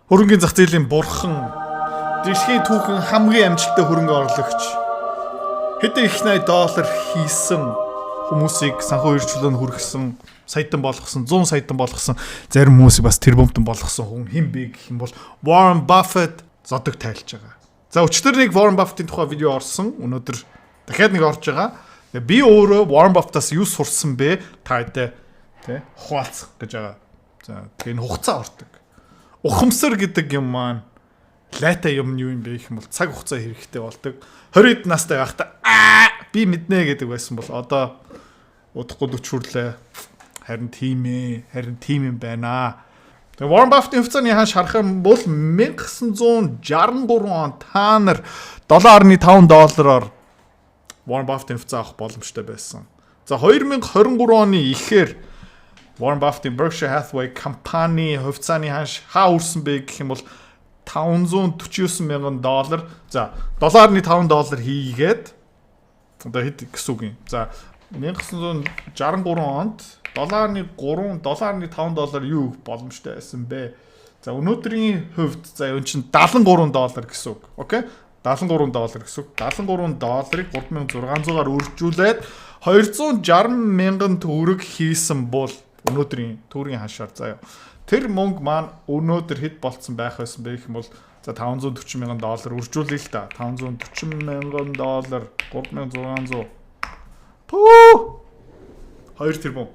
Хөрөнгөний зах зээлийн бурхан, дэлхийн түүхэн хамгийн амжилттай хөрөнгө оруулагч. Хэдэн их $80 хийсэн хүмүүсийг санхүү эрхчлөөнд хүргэсэн, саядан болгосон, 100 саядан болгосон, зарим хүмүүсийг бас тэрбумтан болгосон хүн хэн бэ гэх юм бол Warren Buffett зодог тайлж байгаа. За өчтөр нэг Warren Buffett-ийн тухай видео орсон. Өнөөдөр дахиад нэг орж байгаа. Би өөрөө Warren Buffett-аас юу сурсан бэ? Таатай тий хуваалцах гэж байгаа. За тэгээ энэ хугацаа ордог. Ухамсар гэдэг юм маань лайта юм юу юм бэ гэх юм бол цаг хугацаа хэрэгтэй болдог. 20-д настай байхдаа би мэднэ гэдэг байсан бол одоо удахгүй 40 хүрлээ. Харин тийм юм байна. Тэгээ Warren Buffett-ийн хувьцааны хааш харах юм бол 1963 онд та нар $7.5 Warren Buffett-ийн хувьцаа авах боломжтой байсан. За 2023 оны ихээр Warren Buffett-ийн Berkshire Hathaway компани хувьцааны хааш хаа үрсэн бэ гэх юм бол $549,000. За $7.5 хийгээд одоо хэд гэсэн үг юм. За 1963 онд $7.5 юу боломжтой байсан бэ? За өнөөдрийн хувьд за энэ чинь $73 гэсэн үг. Окей? $73 гэсэн үг. $73-ыг 3,600-аар үржүүлээд 260,000 төгрөг хийсэн бол өнөөдрийн төгрөгийн хашаар заяа. Тэр мөнгө маань өнөөдөр хэд болцсон байх байсан бэ гэх юм бол за $540,000 үржүүлээ л та. $540,000 3,600 2 тэрбум.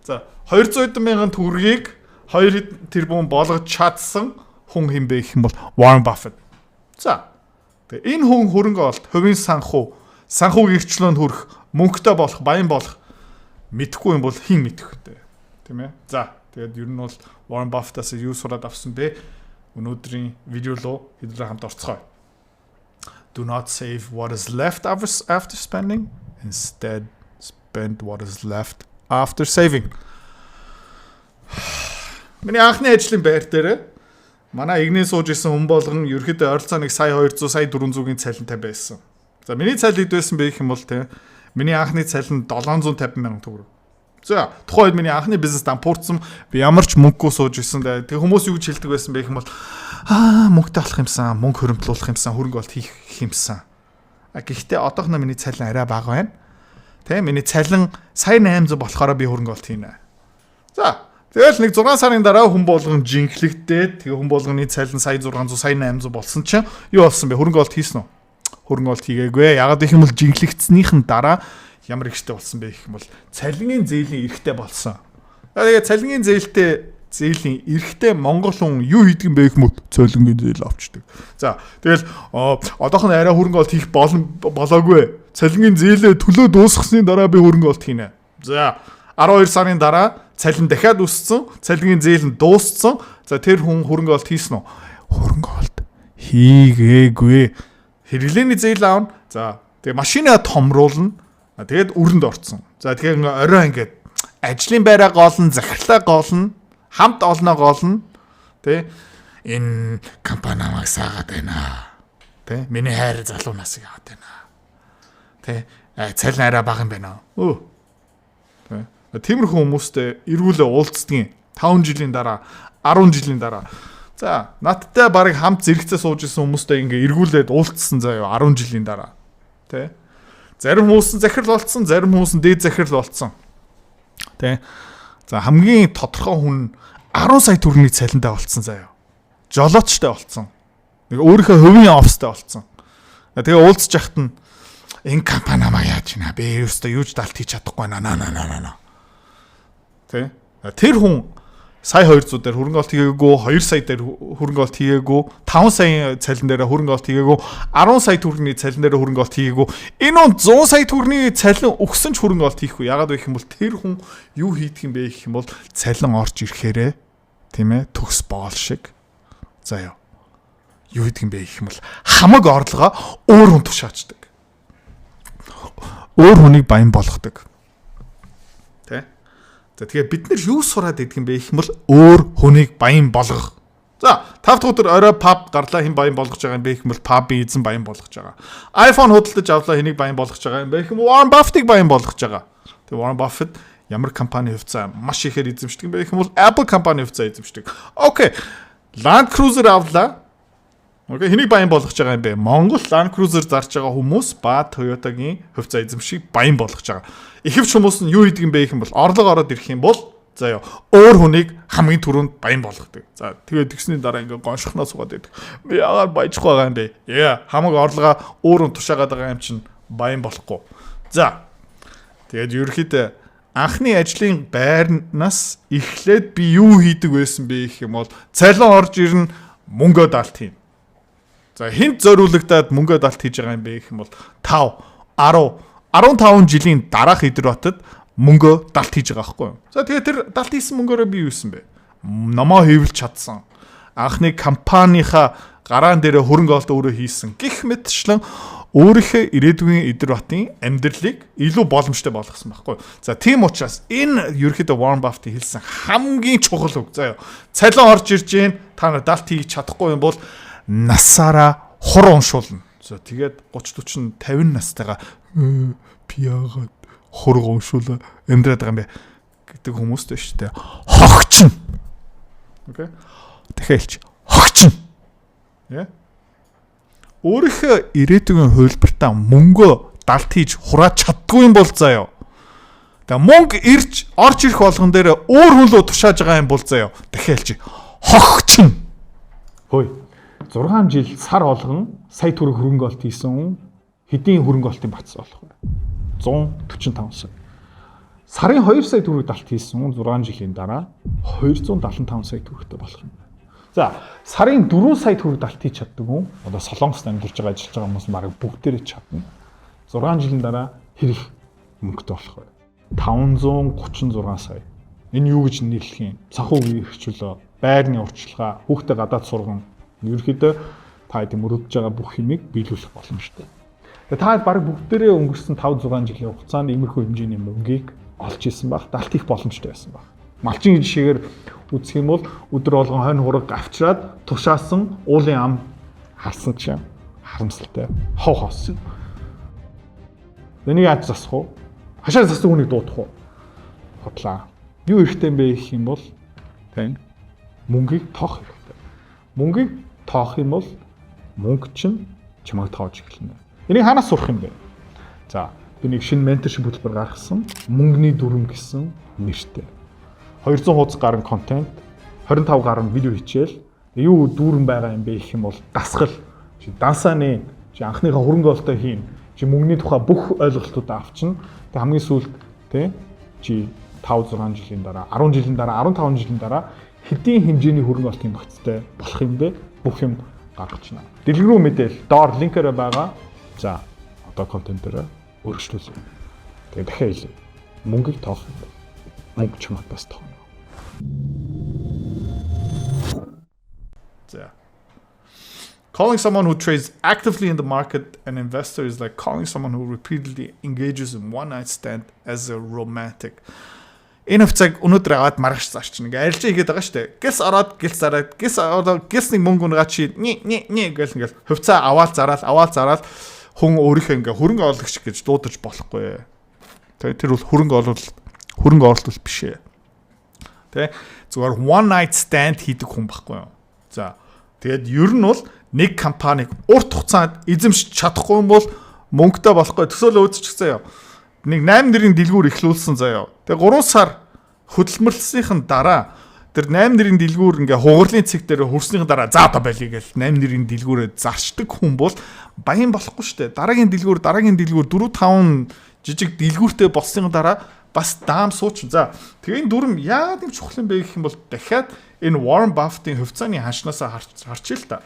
За 200,000 төгрөгийг 2 тэрбум болгож чадсан хүн хэн бэ гэх юм бол Warren Buffett. За тэгээ энэ хүн хөрөнгө олт, хувийн санхүү гэрчлөөнд хүрэх, мөнгөтэй болох, баян болох мэдхгүй юм бол хэн мэдэх вэ? Тийм ээ. За тэгээд ер нь бол Warren Buffett-аас юу сураад авсан бэ? Өнөөдрийн видео руу хэдүүлээ хамт орцгоё. Do not save what is left after spending. Instead, spend what is left after saving. Миний анхны ажлын байр дээр манай игнээ сууж исэн хүн болгон ерөөхдөө ойролцоогоо 1,200, 1,400-ийн цалинтай байсан. За миний цалин хэд байсан бэ гэх юм бол те миний анхны цалин $750,000 төгрөг. За тухайн үед миний анхны бизнес дампуурсан би ямар ч мөнгөгүй сууж исэн. Тэг хүмүүс юу гэж хэлдэг байсан бэ гэх юм бол мөнгөтэй болох юмсан, мөнгө хөрөмтлүүлэх юмсан, хөрөнгө олт хийх юмсан. Гэхдээ одоохноо миний цалин арай бага байна. Тэ миний цалин сая 800 болохоор би хөрөнгө олт хийнэ. За тэгэл нэг 6 сарын дараа хүн болгон жинхлэгдээд тэгээ хүн болгоны цалин сая 600, сая 800 болсон чинь юу болсон бэ? Хөрөнгө олт хийсэн үү? Хөрөнгө олт хийгээгүй. Ягаад гэх юм бол жинхлэгдснийхэн дараа ямар ихтэй болсон бэ гэх юм бол цалингийн зээлийн эрхтэй болсон. Тэгээ цалингийн зээлийн эрхтэй монгол хүн юу хийдэг юм бэ гэх юм бол цалингийн зээл авчдаг. За тэгэл одоохоно арай хөрөнгө олт хийх болоогүй. Цалингийн зээлээ төлөө дуусгасны дараа би хөрөнгө олт хийнэ. За 12 сарын дараа цалин дахиад өссөн, цалингийн зээл нь дууссан. За тэр хүн хөрөнгө олт хийсэн үү? Хөрөнгө олт хийгээгүй. Хэрэглээний зээл аавна. За тэгээ машинаа томруулна. Тэгээд өрөнд орцсон. За тэгэхээр орой ингээд ажлын байраа гоолно, захирлаа гоолно, хамт олноо гоолно. Тэ энэ компани намайг саагаад байна. Тэ миний хайр залуу насыг аваад байна. Тэ цалин арай бага юм байна. Тэ тиймэрхүү хүмүүстэй эргүүлээ уулздаг 5 жилийн дараа, 10 жилийн дараа. За надтай барыг хамт зэрэгцээ сууж исэн хүмүүстэй ингээ эргүүлээд уулзсан заяа 10 жилийн дараа. Тэ зарим хүмүүс нь захирал болцсон, зарим хүмүүс нь дээд захирал болцсон. Тэ. За хамгийн тодорхой хүн 10 сая төгрөгийн цалинтай болцсон заяа. Жолоочтой болцсон. Нэг өөрийнхөө хувийн офстой болцсон. Тэгээ уулзж яхад нь энэ компани намайг яаж гинэ? Би өөртөө юуж далт хийж чадахгүй наа. Тэ. Тэр хүн сая 200 дээр хөрөнгө олт хийгээгүй, 2 сая дээр хөрөнгө олт хийгээгүй, 5 сая цалин дээр хөрөнгө олт хийгээгүй, 10 сая төгрөгийн цалин дээр хөрөнгө олт хийгээгүй. Энэ он 100 сая төгрөгийн цалин өгсөн ч хөрөнгө олт хийхгүй. Ягаад вэ гэх юм бол тэр хүн юу хийдэг юм бэ гэх юм бол цалин орж ирэхээрээ тийм ээ төгс боол шиг. Заяа. Юу хийдэг юм бэ гэх юм бол хамаг орлогоо өөр хүн тушаачдаг. Өөр хүнийг баян болгодог. Тэ? За тэгэхээр бид нар юу сураад идэх юм бэ гэх юм бол өөр хүнийг баян болгох. За 5 дахь өдөр орой паб гарлаа хэн баян болгож байгаа юм бэ гэх юм бол пабын эзэн баян болгож байгаа. iPhone худалдаж авлаа хэнийг баян болгож байгаа юм бэ гэх юм Warren Buffett-ыг баян болгож байгаа. Тэгээ Warren Buffett ямар компани хувьцаа маш ихээр эзэмшдэг юм бэ гэх юм бол Apple компани хувьцаа эзэмшдэг. Окей. Land Cruiser авлаа. Окей, хэнийг баян болгож байгаа юм бэ? Монгол Land Cruiser зарж байгаа хүмүүс ба Toyota-гийн хувьцаа эзэмшиг баян болгож байгаа. Ихэвч хүмүүс нь юу хийдэг юм бэ гэх юм бол орлого ороод ирэх юм бол заяа өөр хүнийг хамгийн түрүүнд баян болгодог. За тэгээд тэгсний дараа ингээ гоншихнаа суугаад байдаг. Би яагаад баяжих байгаа юм бэ? Яа, хамаг орлогоо өөр хүн тушаагаад байгаа юм чинь баян болохгүй. За. Тэгээд ерөөхдөө анхны ажлын байрнаас эхлээд би юу хийдэг байсан бэ гэх юм бол цалин орж ирнэ мөнгөө далт хийн. За хинт зориулагдаад мөнгөө далт хийж байгаа юм бэ гэх юм бол 5, 10, 15 жилийн дараах Идэрбатад мөнгөө далт хийж байгаа байхгүй юу. За тэгээд тэр далт хийсэн мөнгөөрөө би юу хийсэн бэ? Номоо хэвлж чадсан. Анхны компанийнхаа гараан дээрээ хөрөнгө оолт өөрөө хийсэн. Гэх мэтчлэн өөрийнхөө ирээдүйн Идэрбатын амьдралыг илүү боломжтой болгосон байхгүй. За тийм учраас энэ ерөөхдөө Warren Buffett хэлсэн хамгийн чухал үг заяа. Цалин орж ирж гин та нар далт хийж чадахгүй юм бол насаараа хур уншуулна. За тэгээд 30 40 50 настайгаа би яагаад хур уншуулаа амьдраад байгаа юм бэ гэдэг хүмүүстэй шүү дээ. Хогчин. Окей. Дахиад хогчин. Яа. Өөрийнхөө ирээдүйн хувилбартаа мөнгөө далт хийж хураад чаддгүй юм бол заяа. Тэгээ мөнгө орж ирэх болгон дээр өөр хүн рүү тушааж байгаа юм бол заяа. Дахиад хогчин. Хөөе. 6 жил сар болгон сая төгрөг хөрөнгө олт хийсэн хүн хэдийн хөрөнгө олтын батсан болох вэ? 145 сая. Сарын 2 сая төгрөг далт хийсэн хүн 6 жилийн дараа 275 сая төгрөгтэй болох юм. За, сарын 4 сая төгрөг далт хийж чаддаг хүн одоо Солонгост амьдарч байгаа ажиллаж байгаа хүмүүс марыг бүгдээрээ чадна. 6 жилийн дараа хэрэг мөнгөтэй болох вэ? 536 сая. Энэ юу гэж нэрлэх юм? Санхүүгийн эрхчлөө, байрны урчилгаа, хүүхдээ гадаад сурган ерөөхдөө та хэдийн мөрөдөж байгаа бүх юмыг биелүүлэх боломжтой. Тэгээ та баг бүгдээрээ өнгөрсөн 5-6 жилийн хугацаанд иймэрхүү хэмжээний мөнгийг олж исэн баг, далт хийх боломжтой байсан баг. Малчин жишээгээр үзэх юм бол өдөр болгон хонь хураг авчраад тушаасан уулын ам харсан чинь харамсалтай. Хов хоос. Энийг яаж засах вэ? Хашаа засдаг хүнийг дуудах уу? Хотлаа. Юу хэрэгтэй юм бэ гэх юм бол тань мөнгийг тоох хэрэгтэй. Мөнгийг тоох юм бол мөнгө чинь чамайг тоож эхэлнэ. Энийг ханаас сурах юм бэ? За, би нэг шинэ менторшип хөтөлбөр гаргасан. Мөнгөний дүрм гэсэн нэртэй. 200 хуудас гарсан контент, 25 гарсан видео хичээл. Юу дүүрэн байгаа юм бэ гэх юм бол дасгал. Чи дансааны чи анхныхаа хөрөнгө оолтоо хийн. Чи мөнгөний тухай бүх ойлголтуудаа авчна. Тэг хамгийн сүүлд тий чи 5-6 жилийн дараа, 10 жилийн дараа, 15 жилийн дараа хэдийн хэмжээний хөрөнгө оолтын багцтай болох юм бэ? Бүх юм гаргачна. Дэлгэрүү мэдээл доор линкээр байгаа. За, одоо контент дээр өөрчлөлөө. Тэгээ дахиад хэлье. Мөнгийг тоох юм. Мөнгө чамд бас тоох. Yeah. Calling someone who trades actively in the market an investor is like calling someone who repeatedly engages in one-night stand as a romantic. Энэ хувьцааг өнөөдөр аваад маргааш зарчна. Ингээ арилжаа хийгээд байгаа штэ. Гэс ороод гэл зараад гэс нэг мөнгө унгаа чи гэл ингээл хувьцаа аваад зараал хүн өөрийнхөө ингээ хөрөнгө оруулагч гэж дуудаж болохгүй. Тэгээ тэр бол хөрөнгө оруулалт биш ээ. Тэ зүгээр one night stand хийдэг хүн байхгүй юу. За тэгээд ер нь бол нэг компаниг урт хугацаанд эзэмшиж чадахгүй юм бол мөнгөтэй болохгүй төсөөлөө үзчихсэн юм. Нэг 8 нэрийн дэлгүүр эхлүүлсэн заяа. Тэгээ 3 сар хөдөлмөрлсөхийн дараа тэр 8 нэрийн дэлгүүр ингээ хугарлын цэг дээр хөрснөхийн дараа за одоо байлиг гэл 8 нэрийн дэлгүүрээ зарчдаг хүн бол баян болохгүй шүү дээ. Дараагийн дэлгүүр 4-5 жижиг дэлгүүртэй болсны дараа бас даам сууч. За тэгээ энэ дүрм яагаад юм чухал юм бэ гэх юм бол дахиад энэ Warren Buffett-ийн хувьцааны ханшнаасаа харчих л та.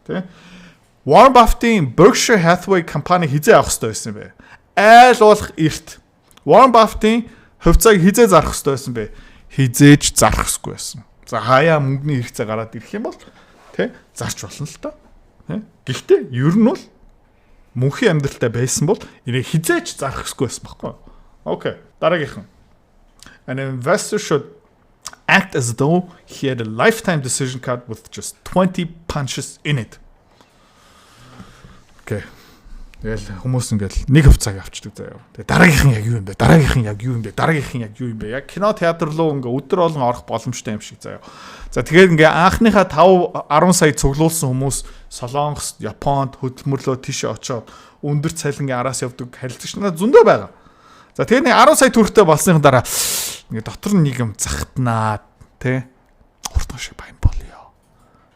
Тэ? Warren Buffett-ийн Berkshire Hathaway компани хизээ авах хэрэгтэй байсан бэ? Айл болох эрт. Warren Buffett-ийн хувьцааг хизээ зарах хэрэгтэй байсан бэ? Хизээж зарах хэрэггүй байсан. За хаяа мөнгөний хэрэгцээ гараад ирэх юм бол тэ зарч болно л та. Тэ? Гэхдээ ер нь бол мөнхийн амьдралтай байсан бол энийг хизээж зарах хэрэггүй байсан байхгүй юу? Окей. Дараагийнхан. An investor should act as though he had a lifetime decision card with just 20 punches in it. Okay. Тэгэл хүмүүс ингээл нэг хувцааг авчдаг заяа. Тэгээ дараагийнхан яг юу юм бэ? Дараагийнхан яг юу юм бэ? Дараагийнхан яг юу юм бэ? Яг кино театр руу ингээ өдөр болгон орох боломжтой юм шиг заяа. За тэгээд ингээ анхныхаа 5-10 сая цуглуулсан хүмүүс Солонгос, Японд хөдөлмөрлөө тийшээ очоод өндөр цалингийн араас явдаг харилцагч надад зөндөө байгаа. За тэгээд нэг 10 сая төгрөгтэй болсныхан дараа ингээ дотор нэг юм захтнаад тий уртгаш шиг баян болё.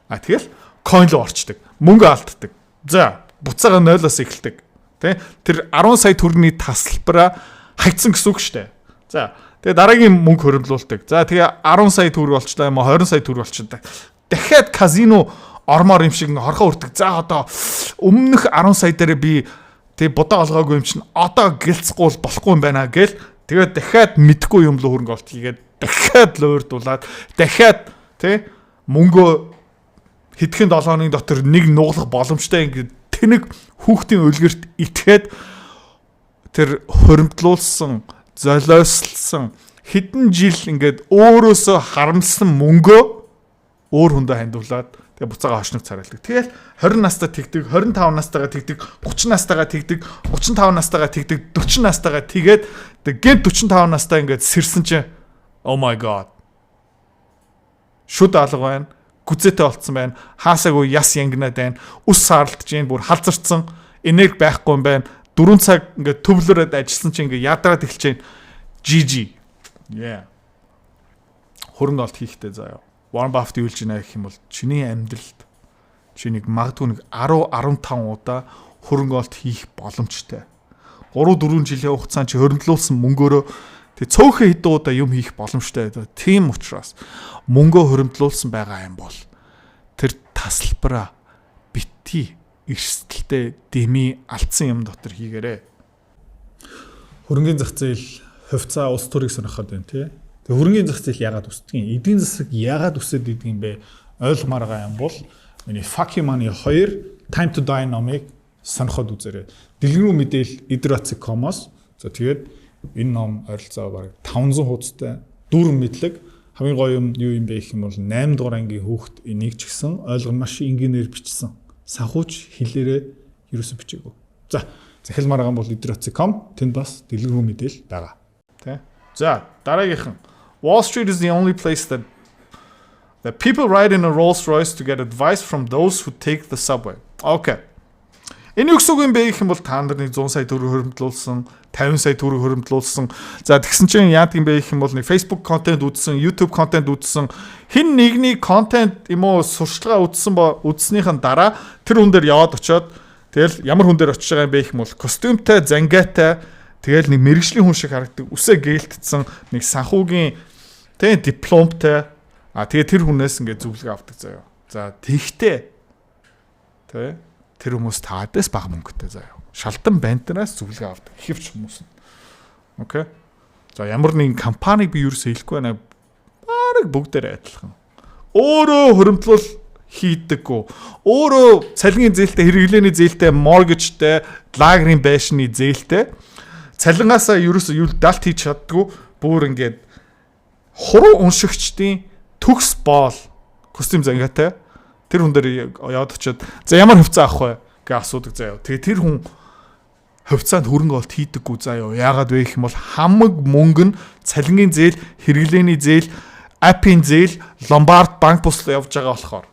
Тэгэл coin руу орчдөг. Мөнгө алддаг. За буцаага 0-оос эхэлдэг. Тэ? Тэр 10 сая төгрөгийн тасалбараа хагцсан гэсэн үг шүү дээ. За тэгээ дараагийн мөнгө хөрөмлүүлдэг. За тэгээ 10 сая төгрөг болчлаа юм уу 20 сая төгрөг болчихдаг. Дахиад казино ормоор юм шиг хорхоо үрдэг. За одоо өмнөх 10 сая дээр би тэг бодоо олгоогүй юм чинь одоо гэлцгүй болохгүй юм байна гэл тэгээд дахиад мэдхгүй юм л хөрөнгө олт хийгээд дахиад л уурдуулаад дахиад тэ мөнгөө хэдхэн 7 хоногийн дотор нэг нуглах боломжтой ингээд тэнэг хүүхдийн үлгэрт итгээд тэр хоримтлуулсан золиослсон хэдэн жил ингээд өөрөөсөө харамсан мөнгөө өөр хүндээ хандуулаад тэгээ буцаага хошног царайлдаг. Тэгэл 20 настай тэгдэг, 25 настайгаа тэгдэг, 30 настайгаа тэгдэг, 35 настайгаа тэгдэг, 40 настайгаа тэгээд гэнт 45 настай ингээд сэрсэн чинь oh my god. Шүд алга байна. Гүзээтэй болцсон байна. Хаасаагүй яс янгнаад байна. Ус саарлаж байна. Бүр халзарцсан. Энерги байхгүй юм байна. 4 цаг ингээд төвлөрөөд ажилласан чинь ингээд ядраад эхэлж байна. GG. Yeah. Хөрөнгө олт хийхтэй заяа. Warren Buffett юу гэж байна гэх юм бол чиний амьдралд чи нэг магадгүй нэг 10-15 удаа хөрөнгө олт хийх боломжтой. 3-4 жилийн хугацаанд чи хөрөнгөлүүлсэн мөнгөөрөө тэг цөөхөн хэдэн удаа юм хийх боломжтой. Тийм учраас мөнгөө хөрөнгөлүүлсэн байгаа юм бол тэр тасалбараа бити эрсдэлтэй дэмий алдсан юм дотор хийгээрэй. Хөрөнгөний зах зээл хувьцаа улс төрийг сонирхоод байна тий. Тэг хөрөнгөний зах зээл яагаад үсдэг юм? Эдийн засаг яагаад үсээд идэг юм бэ? Ойлгомоор байгаа юм бол миний Fuck You Money 2 Time to Die номыг сонирхоод үзээрэй. Дэлгэрэнгүй мэдээл idrotsik.com-оос за тэгээд энэ ном ойролцоо бараг 500 хуудастай дүүрэн мэдлэг хамгийн гоё юм юу юм бэ гэх юм бол 8 дугаар ангийн хүүхэд энийг ч гэсэн ойлгон маш энгийнээр бичсэн. Санхүүч хэлээрээ ерөөсө бичээгүй. За захил маргаан бол idrotsik.com тэнд бас дэлгэрэнгүй мэдээл байгаа. Тэ. За дараагийнхан Wall Street is the only place that people ride in a Rolls-Royce to get advice from those who take the subway. Okay. Энэ юу гэсэн юм бэ гэх юм бол та нар нэг 100 сая төгрөг хөрөмтлүүлсэн, 50 сая төгрөг хөрөмтлүүлсэн. За тэгсэн чинь яадаг юм бэ гэх юм бол нэг Facebook контент үзсэн, YouTube контент үзсэн, хин нэгний контент юм уу сурчлага үзснийхэн дараа тэр хүн дээр яваад очиод тэгэл ямар хүн дээр очиж байгаа юм бэ гэх юм бол костюмтай, зангаатай, тэгэл нэг мэрэгжлийн хүн шиг харагдаг, үсээ гэлтцсэн, нэг санхүүгийн тэг дипломтой. Тэгээ тэр хүнээс ингээд зөвлөгөө авдаг заяа. За тэгтээ тэ тэр хүмүүс таадаас бага мөнгөтэй заяа. Шалтан бантнаас зөвлөгөө авдаг. Ихэвч хүмүүс нь. Окей. За ямар нэгэн компаниг би юусоо хэлэхгүй байна. Бараг бүгдээрээ адилхан. Өөрөө хөрөмтлөл хийдэггүй. Өөрөө цалингийн зээлтэй, хэрэглээний зээлтэй, mortgage-тэй, лагерийн байшны зээлтэй цалингаасаа юусоо юу далт хийж чаддгүй. Бүр ингээд хуруу уншигчдын төгс боол костюм зангаатай тэр хүн дээр яваад очиод за ямар хувцас авах вэ гэж асуудаг заяа. Тэгээ тэр хүн хувьцаанд хөрөнгө олт хийдэггүй заяа. Яагаад вэ гэх юм бол хамаг мөнгө нь цалингийн зээл, хэрэглээний зээл, аппийн зээл, ломбард банк бус явж байгаа болохоор.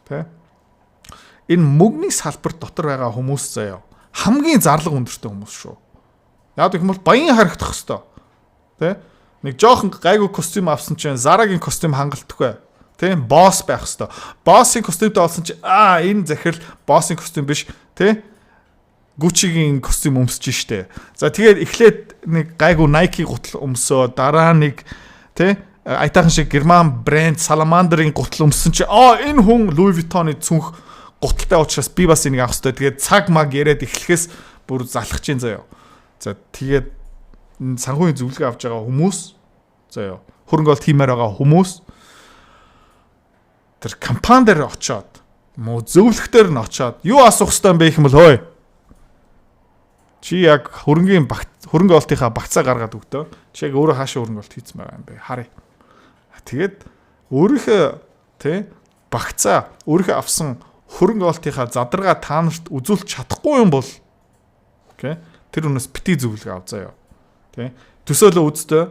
Тэ? Энэ мөнгөний салбар дотор байгаа хүмүүс заяа. Хамгийн зарлага өндөртэй хүмүүс шүү. Яагаад гэх юм бол баян харагдах хэвээр. Тэ? Нэг жоохон гайгүй костюм авсан чинь Zara-гийн костюм хангалтгүй. Тийм босс байх хэвээр. Боссын костюмтэй олсон чинь энэ захирал боссын костюм биш, тий? Gucci-гийн костюм өмсөж штэ. За тэгээд эхлээд нэг гайгүй Nike гутал өмсөө, дараа нэг тий айтаахан шиг герман брэнд Salamander-ийн гутал өмссөн чинь энэ хүн Louis Vuitton-ы цүнх гуталтай учраас би бас энийг авах хэрэгтэй. Тэгээд цаг маг яриад эхлэхээс бүр залхаж чинь заяа. За тэгээд санхүүгийн зөвлөгөө авч байгаа хүмүүс заяа хөрөнгө олт хиймээр байгаа хүмүүс тэр компани дээр очиод муу зөвлөхтөр нь очиод юу асуух хэрэгтэй юм бэ гэх юм бол хөөе чи яг хөрөнгө олтынхаа багцаа гаргаад өгдөө чи яг өөрөө хаашаа хөрөнгө олт хийцэн байгаа юм бэ харъя тэгээд өөрийнхөө тий багцаа өөрийнхөө авсан хөрөнгө оолтынхаа задаргаа та нарт үзүүлж чадахгүй юм бол окей тэр үнээс бити зөвлөгөө ав заяа. Тэ? Төсөөлөө үзтээ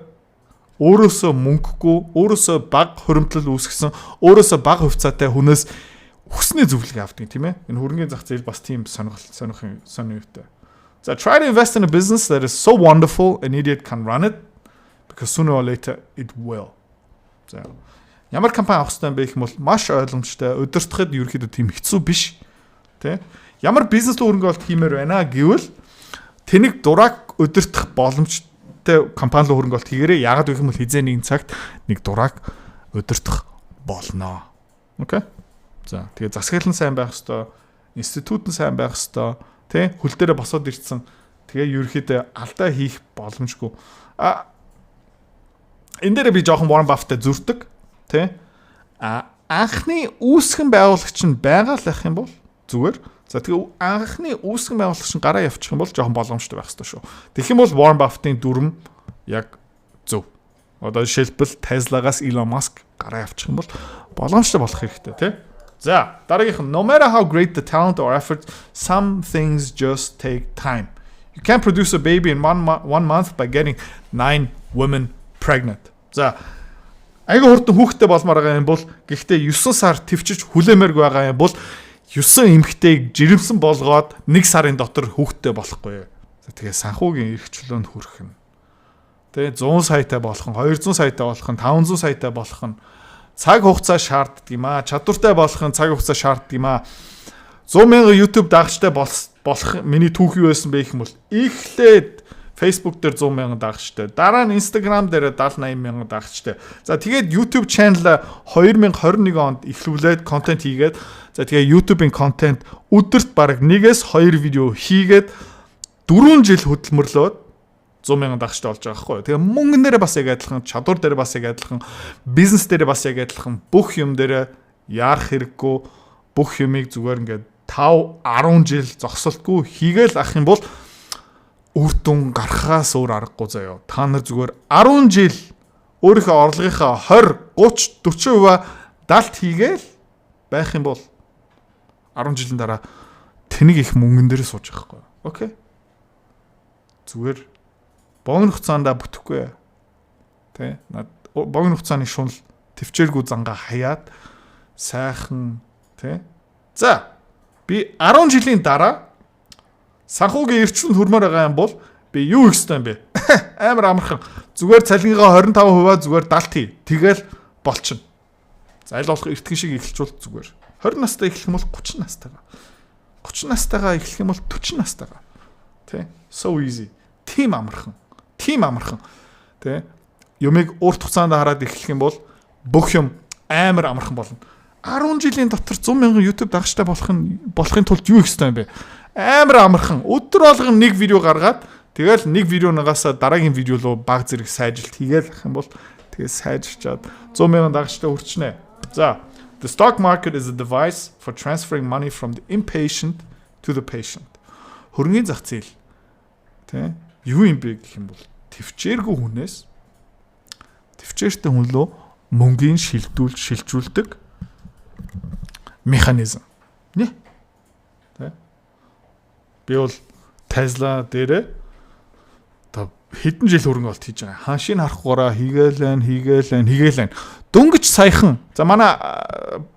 өөрөөсөө мөнгөгүй, өөрөөсөө бага хуримтлал үүсгэсэн, өөрөөсөө бага хувьцаатай хүнээс хүснээ зөвлөгөө авдаг тийм ээ. Энэ хөрөнгөний зах зээл бас тийм сонирхолтой. So try to invest in a business that is so wonderful an idiot can run it because sooner or later it will. So ямар компани авах хэрэгтэй бэ гэх юм бол маш ойлгомжтой, удирдахад ерөөхдөө тийм хэцүү биш. Тэ? Ямар бизнес хөрөнгө оолт хиймээр байна гэвэл тэнийг дураг удирдах боломжтой компани руу хөрөнгө оолт хийгээрэй. Яагаад гэх юм бол хизээ нэгэн цагт нэг дураг удирдах болно. Окей? За тэгээ засаглал нь сайн байх ёстой, институт нь сайн байх ёстой. Тэ хөл дээрээ босоод ирсэн. Тэгээ ерөөхдөө алдаа хийх боломжгүй. Энэ дээр би жоохон Warren Buffett-тэй зүрдэг. Тэ анхны үүсгэн байгуулагч нь байгаа л байх юм бол зүгээр. За тэгээ анхны үүсгэн байгуулагч нь гараа явчих юм бол жоохон боломжтой байх хэрэгтэй шүү. Тэгэх юм бол Warren Buffett-ийн дүрм яг зөв. Одоо жишээлбэл Tesla-гаас Elon Musk гараа явчих юм бол боломжтой болох хэрэгтэй тий. За дараагийнх нь no matter how great the talent or effort, some things just take time. You can't produce a baby in one month by getting 9 women pregnant. За айгаа хурдан хүүхдтэй болмоор байгаа юм бол гэхдээ 9 сар төвчж хүлээмэрг байгаа юм бол 9 эмэгтэйг жирэмсэн болгоод 1 сарын дотор хүүхдтэй болохгүй. Тэгээ санхүүгийн эрх чөлөөнд хүрэх нь. Тэгээ 100 саятай болох нь, 200 саятай болох нь, 500 саятай болох нь цаг хугацаа шаарддаг юм аа. Чадвартай болох нь цаг хугацаа шаарддаг юм аа. 100 мянган YouTube дагагчтай болох миний түүх юу байсан бэ гэх юм бол эхлээд Facebook дээр 100 мянган дагагчтай. Дараа нь Instagram дээр 70-80 мянган дагагчтай. За тэгээд YouTube channel 2021 онд эхлүүлээд контент хийгээд за тэгээ YouTube-ийн контент өдөрт бараг 1-2 видео хийгээд 4 жил хөдөлмөрлөөд 100 мянган дагагчтай болж байгаа хгүй. Тэгээ мөнгөн дээр бас яг адилхан, чадвар дээр бас яг адилхан, бизнес дээр бас яг адилхан бүх юм дээр яарах хэрэггүй бүх юмыг зүгээр ингээд 5-10 жил зогсолтгүй хийгээл ах юм бол үр дүн гарахаас өөр аргагүй заяа. Та нар зүгээр 10 жил өөрийнхөө орлогынхаа 20, 30, 40% далд хийгээл байх юм бол 10 жилийн дараа тэнийг их мөнгөн дээр сууж байгаа хгүй. Окей. Зүгээр богино хугацаанд бүтэхгүй. Тэ? Богино хугацааны шунал төвчээргүй зангаа хаяад сайхан тэ? За би 10 жилийн дараа санхүүгийн эрчимд хөрмөр байгаа юм бол би юу хийх ёстой юм бэ? Амар амархан. Зүгээр цалингийнхаа 25% зүгээр далт хий. Тэгэл болчихно. За аль болох эртхэн шиг эхэлжүүл зүгээр. 20 настай эхлэх юм бол 30 настайгаа. 30 настайгаа эхлэх юм бол 40 настайгаа. Тэ? So easy. Тим амархан. Тэ? Юмыг урт хугацаанд хараад эхлэх юм бол бүх юм амар амархан болно. 10 жилийн дотор 100 мянган YouTube дагагчтай болохын тулд юу хийх ёстой юм бэ? Амар амархан. Өдөр болгон нэг видео гаргаад тэгэл нэг видеонаас дараагийн видео руу баг зэрэг сайжилт хийгээл ах юм бол тэгээ сайжирчаад 100 мянган дагагчтай хүрчнэ. За, the stock market is a device for transferring money from the impatient to the patient. Хөрөнгөний зах зээл. Тэ? Юу юм бэ гэх юм бол төвчээргүй хүнээс төвчээртэй хүн рүү мөнгөний шилжүүлдэг механизм. Нэ? Тэ? Би бол Tesla дээрээ хэдэн жил хөрөнгө олт хийж байгаа. Ханшийн харахгаараа хийгээл. Дөнгөж саяхан. За манай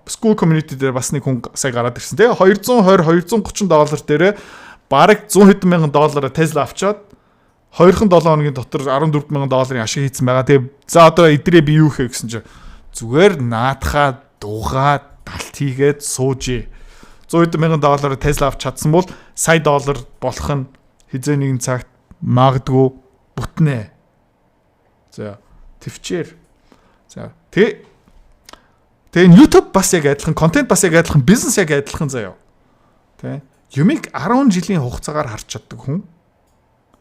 school community дээр бас нэг хүн сая гараад ирсэн. Тэгээ 230 доллар дээрээ бараг 100 хэдэн мянган доллараар Tesla авчаад 2-7 хоногийн дотор 14 мянган долларын ашиг хийсэн байгаа. Тэгээ за одоо эдрээ би юу хэ гэсэн чинь зүгээр наадахаа дуугаад далт хийгээд суужээ. 100 хэдэн мянган доллараар Tesla авч чадсан бол сая доллар болох нь хизээ нэгэн цагт магадгүй бүтнэ. За төвчээр. За тэгээ YouTube бас яг адилхан, контент бас яг адилхан, бизнес яг адилхан заяа. Тэ? Юмыг 10 жилийн хугацаагаар харж чаддаг хүн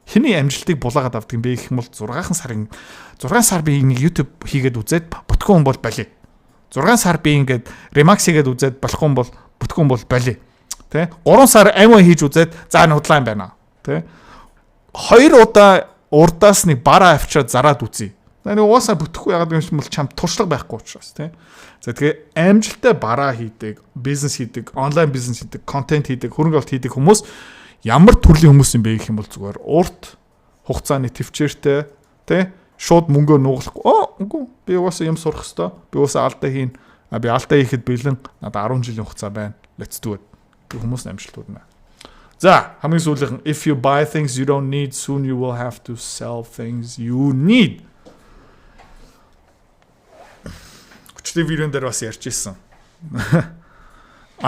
хэний амжилтыг булаагаад авдаг юм бэ гэх юм бол 6 сар би нэг YouTube хийгээд үзээд бүтггүй хүн бол болий. 6 сар би ингээд Remax хийгээд үзээд болохгүй хүн бол бүтггүй хүн бол болий. Тэ? 3 сар амиа хийж үзээд за нудлаа юм байна. Тэ? 2 удаа урдаас нэг бараа авчаад зараад үзье. Нэг уусаа бүтэхгүй яагаад гэвэл чамд туршлага байхгүй учраас тийм. За тэгээ амжилттай бараа хийдэг, бизнес хийдэг, онлайн бизнес хийдэг, контент хийдэг, хөрөнгө оруулалт хийдэг хүмүүс ямар төрлийн хүмүүс юм бэ гэх юм бол зүгээр урт хугацааны төвчээртэй тийм шууд мөнгөө нууглахгүй. Үгүй би уусаа юм сурах хэвээр. Би уусаа алдаа хийн. Би алдаа хийхэд бэлэн надад 10 жилийн хугацаа байна. Let's do it. Гэх хүмүүс амжилт хүрнэ. За хамгийн сүүлийнх нь if you buy things you don't need soon you will have to sell things you need. Өчтөр видеон дээр бас ярьж ирсэн.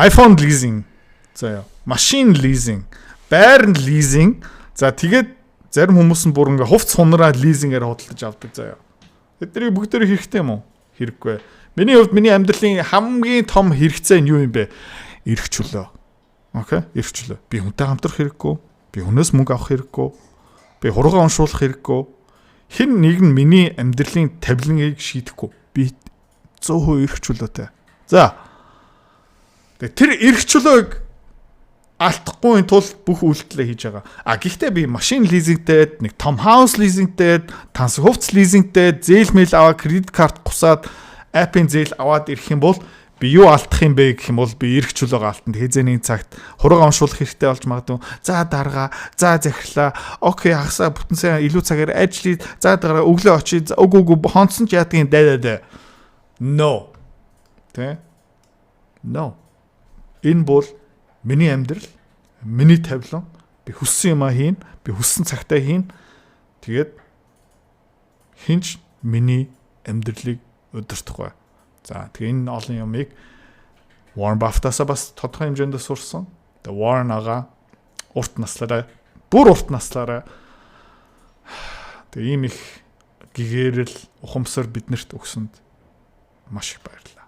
iPhone leasing. За яа. Машин leasing, байрны leasing. За тэгээд зарим хүмүүс нь бүр ингээ хувц хунараа лизингээр худалдаж авдаг заяа. Тэдний бүгдээр хэрэгтэй юм уу? Хэрэггүй. Миний хувьд миний амьдралын хамгийн том хэрэгцээ нь юу юм бэ? Эрх чөлөө. Окей? Эрх чөлөө. Би хүнтэй хамтрах хэрэггүй. Би хүнээс мөнгө авах хэрэггүй. Би хуруугаа уншуулах хэрэггүй. Хэн нэг нь миний амьдралын тавиланыг шийдэхгүй. Би 100% эрх чөлөөтэй. За. Тэр эрх чөлөөг алдахгүй тулд бүх үйлдэлээ хийж байгаа. Гэхдээ би машин лизингтэй, нэг том хаус лизингтэй, танс хувцс лизингтэй, зээл мэйл аваад кредит карт гусаад аппын зээл аваад ирэх юм бол би юу алдах юм бэ гэх юм бол би эрх чөлөөг алтанд хэзээний цагт хуруугаа уншуулах хэрэгтэй болж магадгүй. За дарга, за захирлаа. Окей, хагасаа бүтэн сайн илүү цагаар ажиллая. За дарга өглөө очие. Үгүй хонцсон ч яадгийн даа. No. Тэ? No. Энэ бол миний амьдрал, миний тавилан, би хүссэн юм хийн, би хүссэн цагтаа хийн. Тэгээд хинч миний амьдралыг удирдахгүй. За тэгээ энэ олон юмыг Warren Buffett-аас бас тодорхой хэмжээнд сурсан. Тэгээ Warren ага урт наслаараа, бүр урт наслаараа тэгээ ийм их гэгэрэл ухамсар биднэрт өгсөнд маш их баярлалаа.